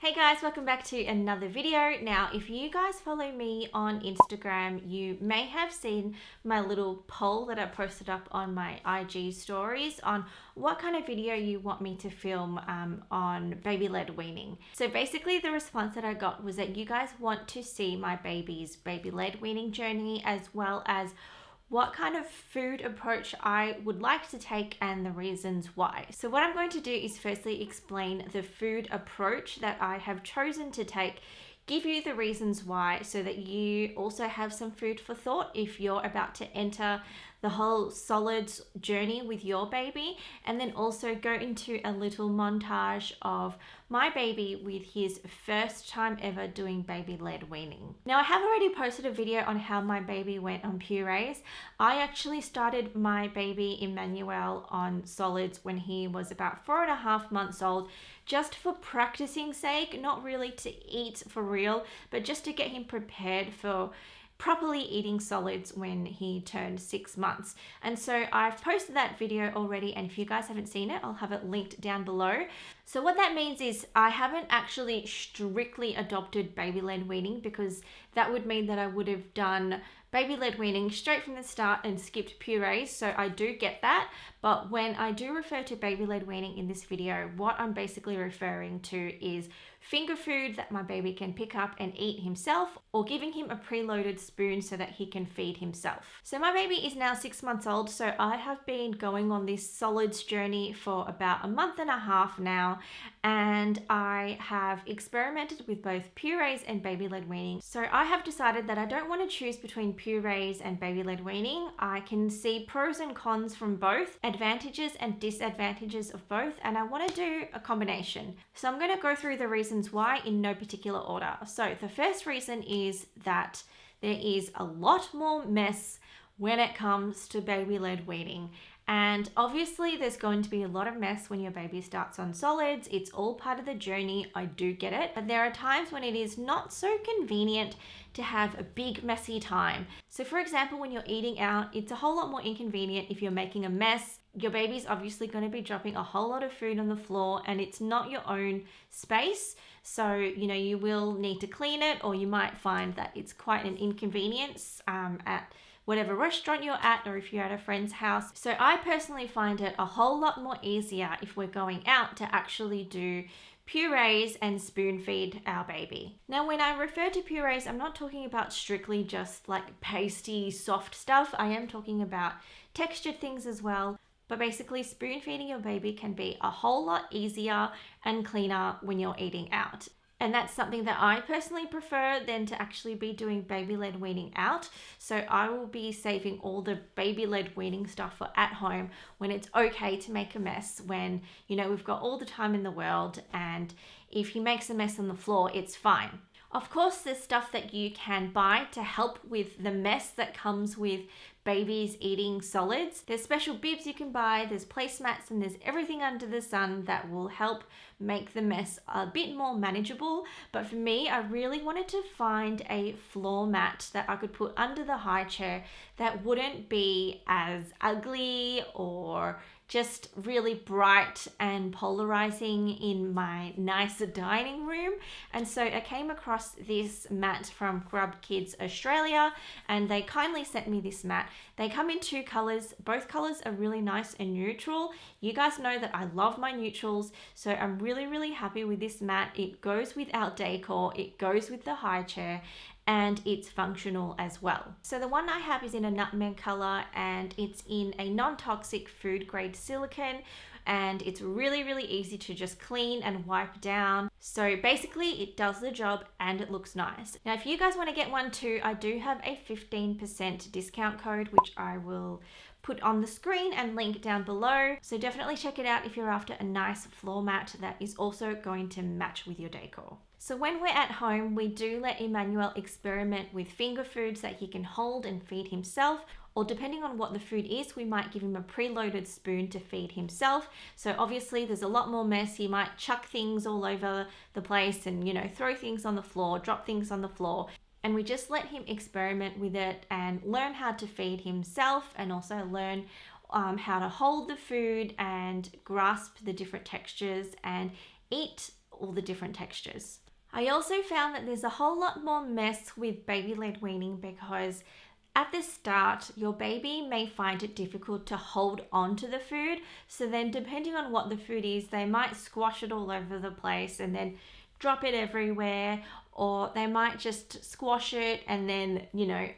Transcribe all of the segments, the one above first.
Hey guys, welcome back to another video. Now, if you guys follow me on Instagram, you may have seen my little poll that I posted up on my IG stories on what kind of video you want me to film on baby-led weaning. So basically the response that I got was that you guys want to see my baby's baby-led weaning journey, as well as what kind of food approach I would like to take and the reasons why. So what I'm going to do is firstly explain the food approach that I have chosen to take, give you the reasons why, so that you also have some food for thought if you're about to enter the whole solids journey with your baby, and then also go into a little montage of my baby with his first time ever doing baby-led weaning. Now, I have already posted a video on how my baby went on purees. I actually started my baby Emmanuel on solids when he was about 4.5 months old, just for practicing sake, not really to eat for real, but just to get him prepared for properly eating solids when he turned 6 months. And so I've posted that video already, and if you guys haven't seen it, I'll have it linked down below. So what that means is I haven't actually strictly adopted baby-led weaning, because that would mean that I would have done baby-led weaning straight from the start and skipped purees. So I do get that, but when I do refer to baby-led weaning in this video, what I'm basically referring to is finger food that my baby can pick up and eat himself, or giving him a preloaded spoon so that he can feed himself. So my baby is now 6 months old, so I have been going on this solids journey for about 1.5 months now, and I have experimented with both purees and baby-led weaning. So I have decided that I don't want to choose between purees and baby-led weaning. I can see pros and cons from both, advantages and disadvantages of both, and I want to do a combination. So I'm going to go through the reasons why in no particular order. So the first reason is that there is a lot more mess when it comes to baby-led weaning. And obviously there's going to be a lot of mess when your baby starts on solids. It's all part of the journey, I do get it. But there are times when it is not so convenient to have a big messy time. So for example, when you're eating out, it's a whole lot more inconvenient if you're making a mess. Your baby's obviously going to be dropping a whole lot of food on the floor, and it's not your own space. So, you will need to clean it, or you might find that it's quite an inconvenience at whatever restaurant you're at, or if you're at a friend's house. So I personally find it a whole lot more easier if we're going out to actually do purees and spoon feed our baby. Now, when I refer to purees, I'm not talking about strictly just like pasty, soft stuff. I am talking about textured things as well. But basically, spoon feeding your baby can be a whole lot easier and cleaner when you're eating out. And that's something that I personally prefer than to actually be doing baby-led weaning out. So I will be saving all the baby-led weaning stuff for at home, when it's okay to make a mess, when, we've got all the time in the world, and if he makes a mess on the floor, it's fine. Of course, there's stuff that you can buy to help with the mess that comes with babies eating solids. There's special bibs you can buy, there's placemats, and there's everything under the sun that will help make the mess a bit more manageable. But for me, I really wanted to find a floor mat that I could put under the high chair that wouldn't be as ugly or just really bright and polarizing in my nice dining room. And so I came across this mat from Grub Kids Australia, and they kindly sent me this mat. They come in 2 colors. Both colors are really nice and neutral. You guys know that I love my neutrals, so I'm really happy with this mat. It goes with our decor, it goes with the high chair, and it's functional as well. So the one I have is in a nutmeg color, and it's in a non-toxic food grade silicone, and it's really easy to just clean and wipe down. So basically it does the job and it looks nice. Now, if you guys want to get one too, I do have a 15% discount code, which I will put on the screen and link down below. So definitely check it out if you're after a nice floor mat that is also going to match with your decor. So when we're at home, we do let Emmanuel experiment with finger foods that he can hold and feed himself, or depending on what the food is, we might give him a preloaded spoon to feed himself. So obviously there's a lot more mess. He might chuck things all over the place and, throw things on the floor, drop things on the floor. And we just let him experiment with it and learn how to feed himself, and also learn how to hold the food and grasp the different textures and eat all the different textures. I also found that there's a whole lot more mess with baby-led weaning because at the start, your baby may find it difficult to hold on to the food. So then depending on what the food is, they might squash it all over the place and then drop it everywhere, or they might just squash it and then,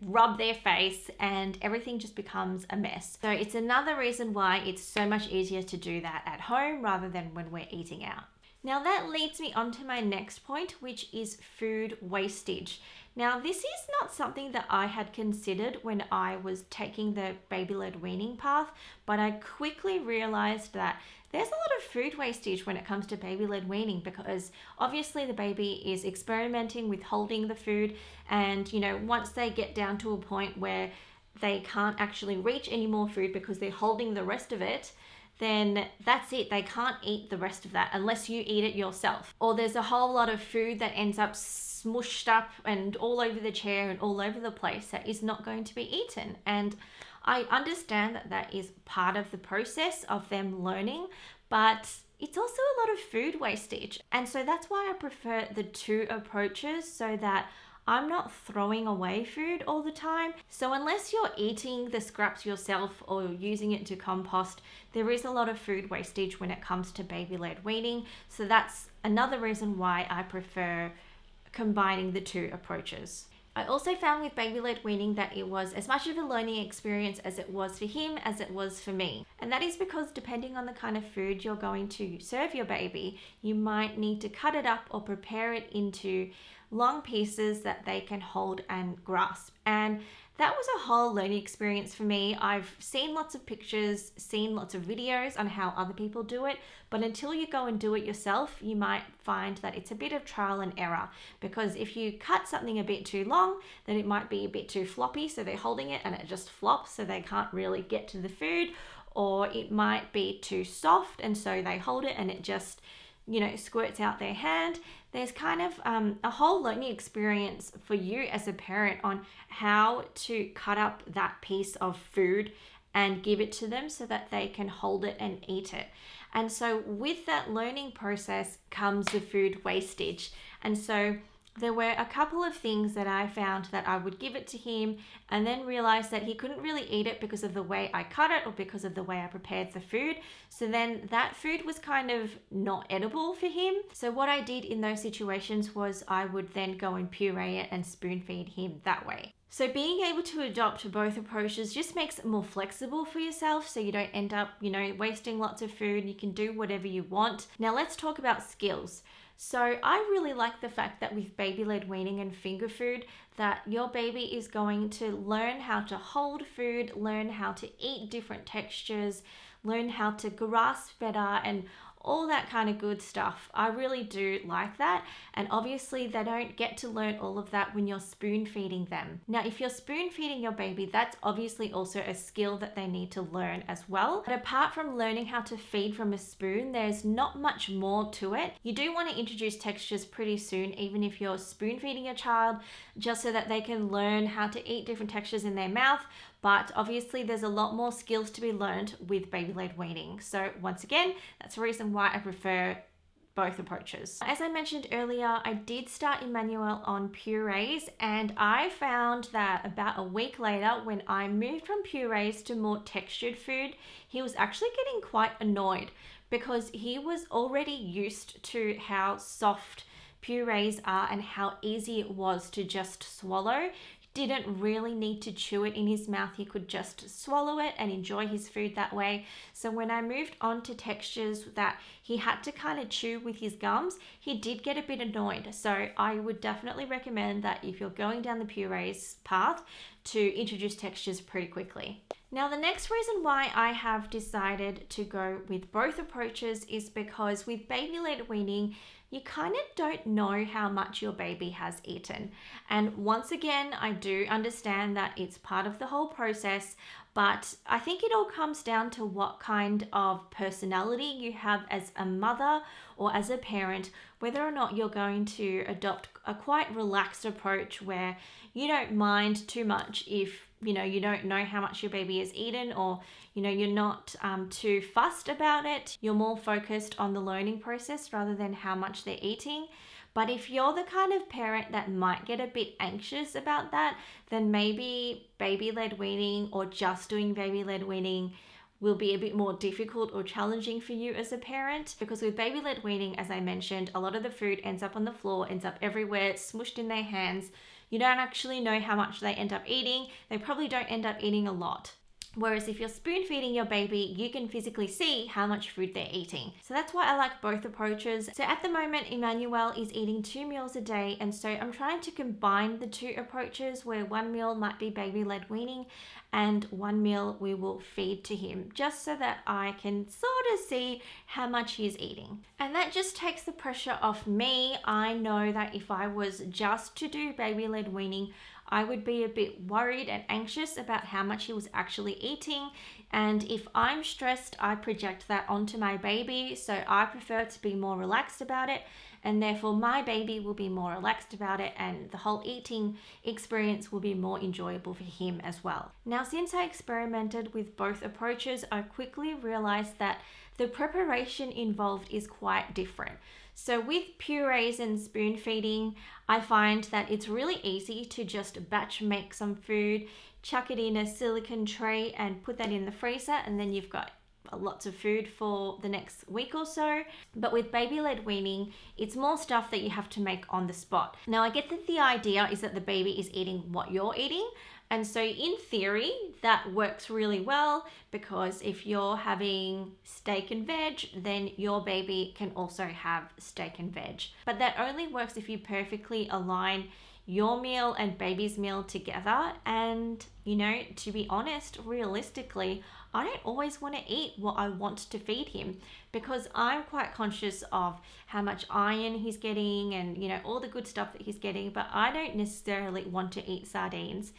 rub their face and everything just becomes a mess. So it's another reason why it's so much easier to do that at home rather than when we're eating out. Now that leads me on to my next point, which is food wastage. Now this is not something that I had considered when I was taking the baby-led weaning path, but I quickly realized that there's a lot of food wastage when it comes to baby-led weaning because obviously the baby is experimenting with holding the food, and once they get down to a point where they can't actually reach any more food because they're holding the rest of it, then that's it. They can't eat the rest of that unless you eat it yourself. Or there's a whole lot of food that ends up smushed up and all over the chair and all over the place that is not going to be eaten. And I understand that that is part of the process of them learning, but it's also a lot of food wastage. And so that's why I prefer the two approaches, so that I'm not throwing away food all the time. So unless you're eating the scraps yourself or using it to compost, there is a lot of food wastage when it comes to baby-led weaning. So that's another reason why I prefer combining the two approaches. I also found with baby-led weaning that it was as much of a learning experience as it was for him as it was for me. And that is because depending on the kind of food you're going to serve your baby, you might need to cut it up or prepare it into long pieces that they can hold and grasp. And that was a whole learning experience for me. I've seen lots of pictures, seen lots of videos on how other people do it, but until you go and do it yourself, you might find that it's a bit of trial and error, because if you cut something a bit too long, then it might be a bit too floppy, so they're holding it and it just flops, so they can't really get to the food, or it might be too soft and so they hold it and it just squirts out their hand. There's kind of a whole learning experience for you as a parent on how to cut up that piece of food and give it to them so that they can hold it and eat it. And so with that learning process comes the food wastage. And so there were a couple of things that I found that I would give it to him and then realize that he couldn't really eat it because of the way I cut it or because of the way I prepared the food. So then that food was kind of not edible for him. So what I did in those situations was I would then go and puree it and spoon feed him that way. So being able to adopt both approaches just makes it more flexible for yourself, so you don't end up, wasting lots of food. You can do whatever you want. Now let's talk about skills. So I really like the fact that with baby-led weaning and finger food, that your baby is going to learn how to hold food, learn how to eat different textures, learn how to grasp better, and all that kind of good stuff. I really do like that. And obviously they don't get to learn all of that when you're spoon feeding them. Now, if you're spoon feeding your baby, that's obviously also a skill that they need to learn as well. But apart from learning how to feed from a spoon, there's not much more to it. You do want to introduce textures pretty soon, even if you're spoon feeding your child, just so that they can learn how to eat different textures in their mouth. But obviously there's a lot more skills to be learned with baby-led weaning. So once again, that's the reason why I prefer both approaches. As I mentioned earlier, I did start Emmanuel on purees, and I found that about a week later, when I moved from purees to more textured food, he was actually getting quite annoyed because he was already used to how soft purees are and how easy it was to just swallow. Didn't really need to chew it in his mouth. He could just swallow it and enjoy his food that way. So when I moved on to textures that he had to kind of chew with his gums, he did get a bit annoyed. So I would definitely recommend that if you're going down the purees path, to introduce textures pretty quickly. Now, the next reason why I have decided to go with both approaches is because with baby-led weaning, you kind of don't know how much your baby has eaten. And once again, I do understand that it's part of the whole process, but I think it all comes down to what kind of personality you have as a mother or as a parent, whether or not you're going to adopt a quite relaxed approach where you don't mind too much if you don't know how much your baby has eaten, or you're not too fussed about it. You're more focused on the learning process rather than how much they're eating. But if you're the kind of parent that might get a bit anxious about that, then maybe baby-led weaning or just doing baby-led weaning will be a bit more difficult or challenging for you as a parent, because with baby-led weaning, as I mentioned, a lot of the food ends up on the floor, ends up everywhere, smushed in their hands. You don't actually know how much they end up eating. They probably don't end up eating a lot. Whereas if you're spoon feeding your baby, you can physically see how much food they're eating. So that's why I like both approaches. So at the moment, Emmanuel is eating 2 meals a day. And so I'm trying to combine the 2 approaches, where 1 meal might be baby-led weaning and 1 meal we will feed to him, just so that I can sort of see how much he's eating. And that just takes the pressure off me. I know that if I was just to do baby-led weaning, I would be a bit worried and anxious about how much he was actually eating. And if I'm stressed, I project that onto my baby. So I prefer to be more relaxed about it. And therefore my baby will be more relaxed about it, and the whole eating experience will be more enjoyable for him as well. Now, since I experimented with both approaches, I quickly realized that the preparation involved is quite different. So with purees and spoon feeding, I find that it's really easy to just batch make some food, chuck it in a silicone tray and put that in the freezer, and then you've got lots of food for the next week or so. But with baby-led weaning, it's more stuff that you have to make on the spot. Now, I get that the idea is that the baby is eating what you're eating. And so in theory, that works really well, because if you're having steak and veg, then your baby can also have steak and veg. But that only works if you perfectly align your meal and baby's meal together. And, to be honest, realistically, I don't always want to eat what I want to feed him, because I'm quite conscious of how much iron he's getting and, all the good stuff that he's getting. But I don't necessarily want to eat sardines,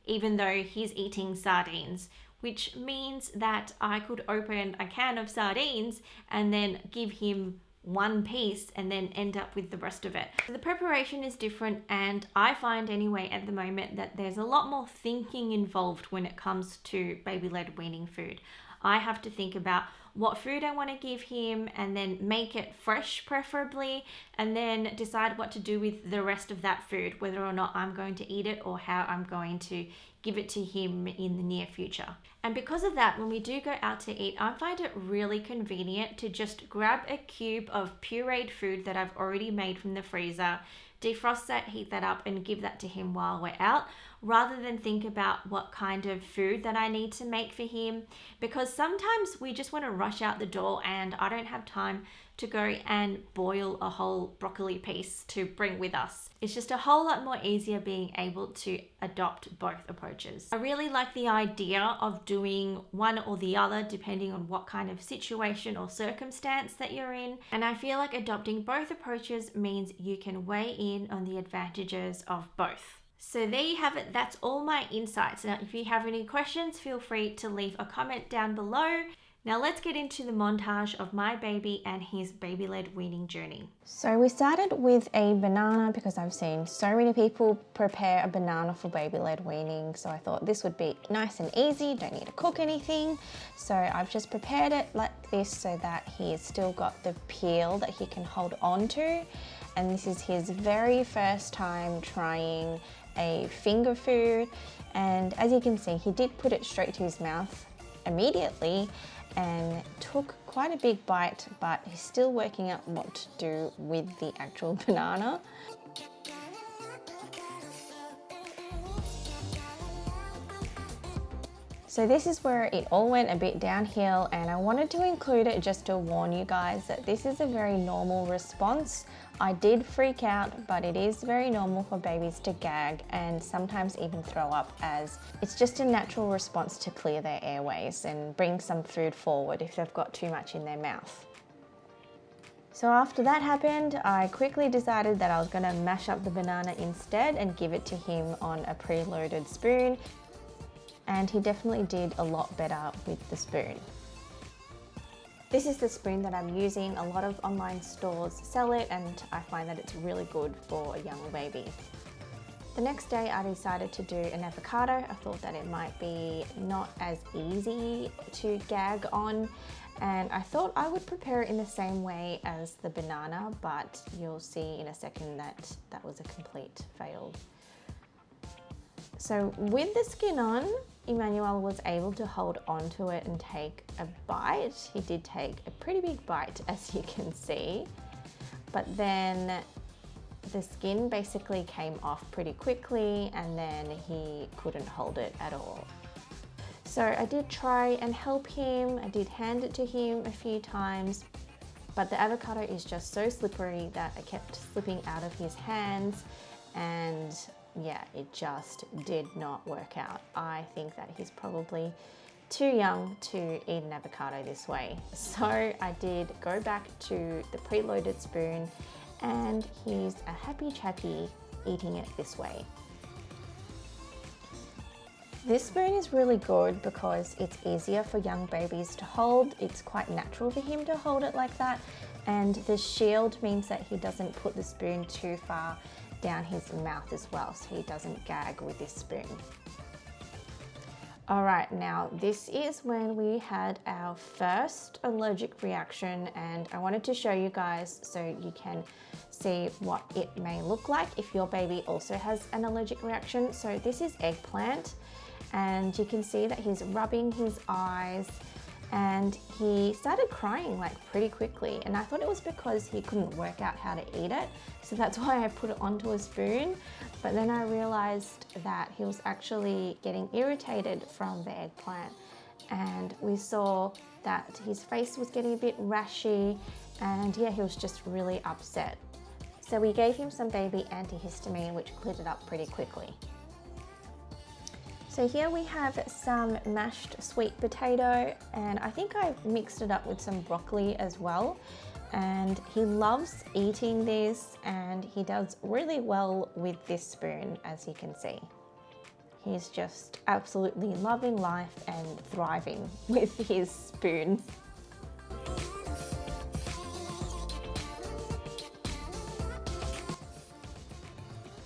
even though he's eating sardines, which means that I could open a can of sardines and then give him 1 piece and then end up with the rest of it. So the preparation is different, and I find anyway at the moment that there's a lot more thinking involved when it comes to baby-led weaning food. I have to think about what food I want to give him, and then make it fresh preferably, and then decide what to do with the rest of that food, whether or not I'm going to eat it or how I'm going to give it to him in the near future. And because of that, when we do go out to eat, I find it really convenient to just grab a cube of pureed food that I've already made from the freezer, defrost that, heat that up, and give that to him while we're out, rather than think about what kind of food that I need to make for him. Because sometimes we just want to rush out the door, and I don't have time to go and boil a whole broccoli piece to bring with us. It's just a whole lot more easier being able to adopt both approaches. I really like the idea of doing one or the other depending on what kind of situation or circumstance that you're in. And I feel like adopting both approaches means you can weigh in on the advantages of both. So there you have it. That's all my insights. Now, if you have any questions, feel free to leave a comment down below. Now let's get into the montage of my baby and his baby-led weaning journey. So we started with a banana because I've seen so many people prepare a banana for baby-led weaning. So I thought this would be nice and easy, don't need to cook anything. So I've just prepared it like this so that he's still got the peel that he can hold on to. And this is his very first time trying a finger food. And as you can see, he did put it straight to his mouth immediately and took quite a big bite, but he's still working out what to do with the actual banana. So this is where it all went a bit downhill, and I wanted to include it just to warn you guys that this is a very normal response. I did freak out, but it is very normal for babies to gag and sometimes even throw up, as it's just a natural response to clear their airways and bring some food forward if they've got too much in their mouth. So after that happened, I quickly decided that I was going to mash up the banana instead and give it to him on a preloaded spoon. And he definitely did a lot better with the spoon. This is the spoon that I'm using. A lot of online stores sell it, and I find that it's really good for a young baby. The next day I decided to do an avocado. I thought that it might be not as easy to gag on, and I thought I would prepare it in the same way as the banana, but you'll see in a second that that was a complete fail. So with the skin on, Emmanuel was able to hold on to it and take a bite. He did take a pretty big bite, as you can see, but then the skin basically came off pretty quickly and then he couldn't hold it at all. So I did try and help him. I did hand it to him a few times, but the avocado is just so slippery that it kept slipping out of his hands, and yeah, it just did not work out. I think that he's probably too young to eat an avocado this way. So I did go back to the preloaded spoon, and he's a happy chappy eating it this way. This spoon is really good because it's easier for young babies to hold. It's quite natural for him to hold it like that, and the shield means that he doesn't put the spoon too far down his mouth as well, so he doesn't gag with this spoon. All right, now this is when we had our first allergic reaction, and I wanted to show you guys so you can see what it may look like if your baby also has an allergic reaction. So this is eggplant, and you can see that he's rubbing his eyes, and he started crying like pretty quickly, and I thought it was because he couldn't work out how to eat it, so that's why I put it onto a spoon. But then I realized that he was actually getting irritated from the eggplant, and we saw that his face was getting a bit rashy, and yeah, he was just really upset. So we gave him some baby antihistamine, which cleared it up pretty quickly. So here we have some mashed sweet potato, and I think I mixed it up with some broccoli as well. And he loves eating this, and he does really well with this spoon, as you can see. He's just absolutely loving life and thriving with his spoon.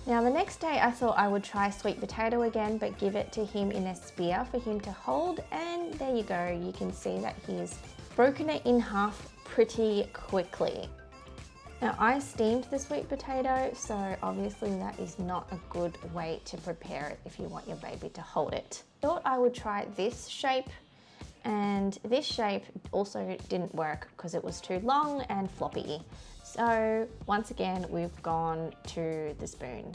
Now the next day I thought I would try sweet potato again, but give it to him in a spear for him to hold, and there you go. You can see that he's broken it in half pretty quickly. Now I steamed the sweet potato, so obviously that is not a good way to prepare it if you want your baby to hold it. I thought I would try this shape, and this shape also didn't work because it was too long and floppy. So once again, we've gone to the spoon.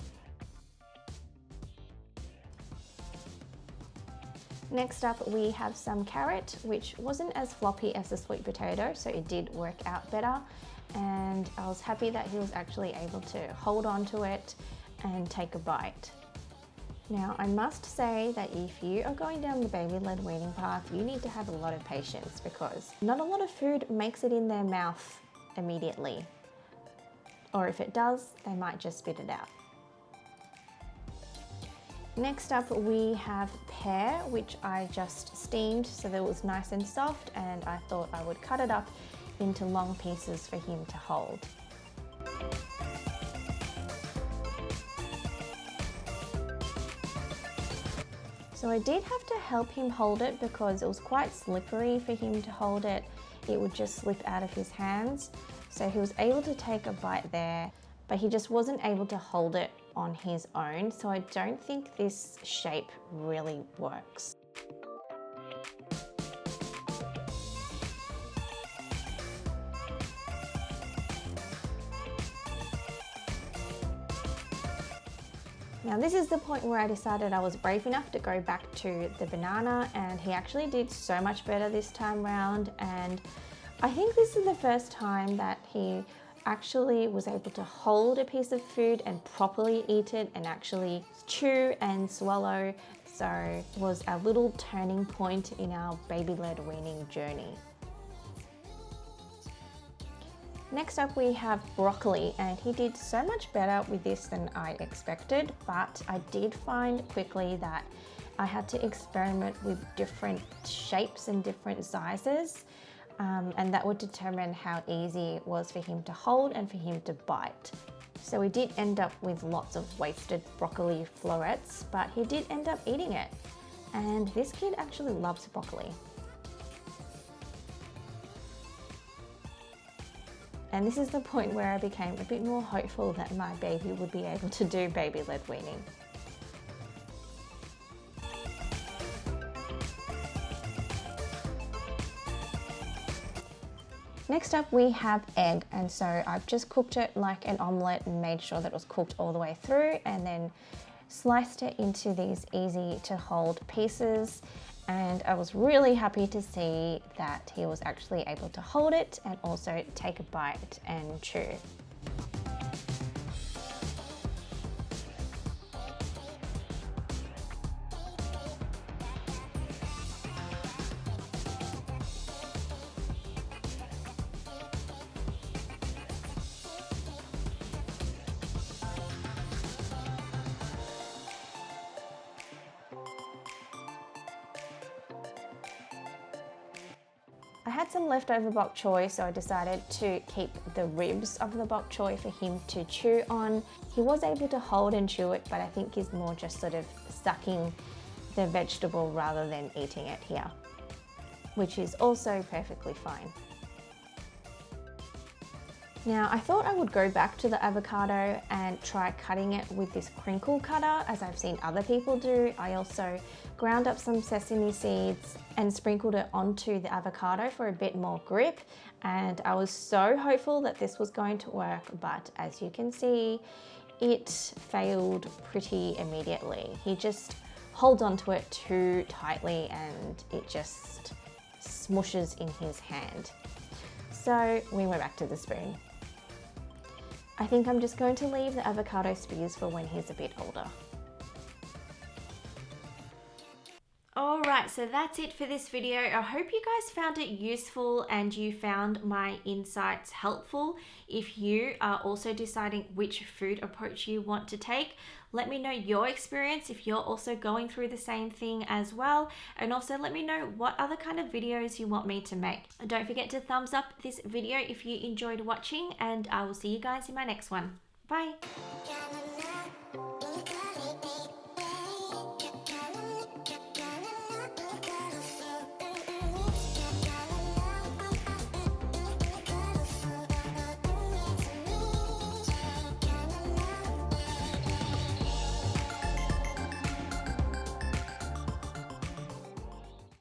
Next up, we have some carrot, which wasn't as floppy as the sweet potato, so it did work out better. And I was happy that he was actually able to hold on to it and take a bite. Now, I must say that if you are going down the baby-led weaning path, you need to have a lot of patience because not a lot of food makes it in their mouth immediately. Or if it does, they might just spit it out. Next up, we have pear, which I just steamed so that it was nice and soft, and I thought I would cut it up into long pieces for him to hold. So I did have to help him hold it because it was quite slippery for him to hold it. It would just slip out of his hands. So he was able to take a bite there, but he just wasn't able to hold it on his own. So I don't think this shape really works. Now this is the point where I decided I was brave enough to go back to the banana, and he actually did so much better this time round, and I think this is the first time that he actually was able to hold a piece of food and properly eat it and actually chew and swallow. So it was a little turning point in our baby-led weaning journey. Next up we have broccoli, and he did so much better with this than I expected, but I did find quickly that I had to experiment with different shapes and different sizes. And that would determine how easy it was for him to hold and for him to bite. So we did end up with lots of wasted broccoli florets, but he did end up eating it. And this kid actually loves broccoli. And this is the point where I became a bit more hopeful that my baby would be able to do baby-led weaning. Next up we have egg, and so I've just cooked it like an omelette and made sure that it was cooked all the way through, and then sliced it into these easy to hold pieces. And I was really happy to see that he was actually able to hold it and also take a bite and chew. I had some leftover bok choy, so I decided to keep the ribs of the bok choy for him to chew on. He was able to hold and chew it, but I think he's more just sort of sucking the vegetable rather than eating it here, which is also perfectly fine. Now I thought I would go back to the avocado and try cutting it with this crinkle cutter, as I've seen other people do. I also ground up some sesame seeds and sprinkled it onto the avocado for a bit more grip, and I was so hopeful that this was going to work, but as you can see, it failed pretty immediately. He just holds onto it too tightly and it just smushes in his hand. So we went back to the spoon. I think I'm just going to leave the avocado spears for when he's a bit older. Alright, so that's it for this video. I hope you guys found it useful and you found my insights helpful. If you are also deciding which food approach you want to take, let me know your experience if you're also going through the same thing as well. And also let me know what other kind of videos you want me to make. And don't forget to thumbs up this video if you enjoyed watching, and I will see you guys in my next one. Bye!